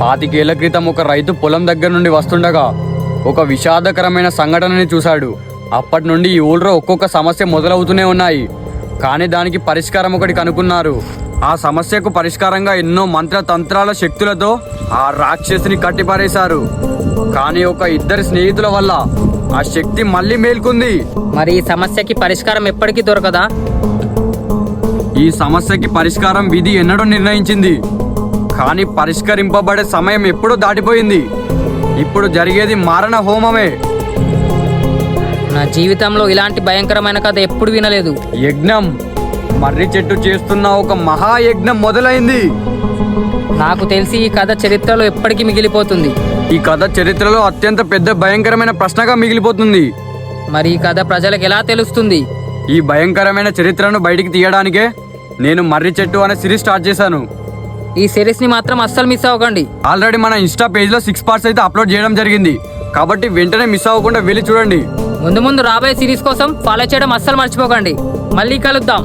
25 ఏళ్ల క్రితం ఒక రైతు పొలం దగ్గర నుండి వస్తుండగా ఒక విషాదకరమైన సంఘటనని చూశాడు. అప్పటి నుండి ఈ ఊళ్ళో ఒక్కొక్క సమస్య మొదలవుతూనే ఉన్నాయి. కానీ దానికి పరిష్కారం ఒకటి కనుక్కున్నారు. ఆ సమస్యకు పరిష్కారంగా ఎన్నో మంత్రతంత్రాల శక్తులతో ఆ రాక్షసిని కట్టిపారేశారు. కానీ ఒక ఇద్దరు స్నేహితుల వల్ల ఆ శక్తి మళ్ళీ మేల్కొంది. మరి ఈ సమస్యకి పరిష్కారం ఎప్పటికీ దొరకదా? ఈ సమస్యకి పరిష్కారం విధి ఎన్నడూ నిర్ణయించింది. కానీ పరిష్కరింపబడే సమయం ఎప్పుడూ దాటిపోయింది. ఇప్పుడు జరిగేది మారణ హోమమే. నా జీవితంలో ఇలాంటి భయంకరమైన కథ ఎప్పుడు వినలేదు. యజ్ఞం. మర్రి చెట్టు చేస్తున్న ఒక మహాయజ్ఞం మొదలైంది. నాకు తెలిసి ఈ కథ చరిత్రలో ఎప్పటికీ మిగిలిపోతుంది. ఈ కథ చరిత్రలో అత్యంత పెద్ద భయంకరమైన ప్రశ్నగా మిగిలిపోతుంది. మరి ఈ కథ ప్రజలకు ఎలా తెలుస్తుంది? ఈ భయంకరమైన చరిత్రను బయటికి తీయడానికే నేను మర్రి చెట్టు అనే సిరీస్ స్టార్ట్ చేశాను. ఈ సిరీస్ ని మాత్రం అస్సలు మిస్ అవ్వకండి. ఆల్రెడీ మన ఇన్స్టా పేజ్ లో 6 పార్ట్స్ అయితే అప్లోడ్ చేయడం జరిగింది. కాబట్టి వెంటనే మిస్ అవ్వకుండా వెళ్ళి చూడండి. ముందు రాబోయే సిరీస్ కోసం ఫాలో చేయడం అస్సలు మర్చిపోకండి. మళ్ళీ కలుద్దాం.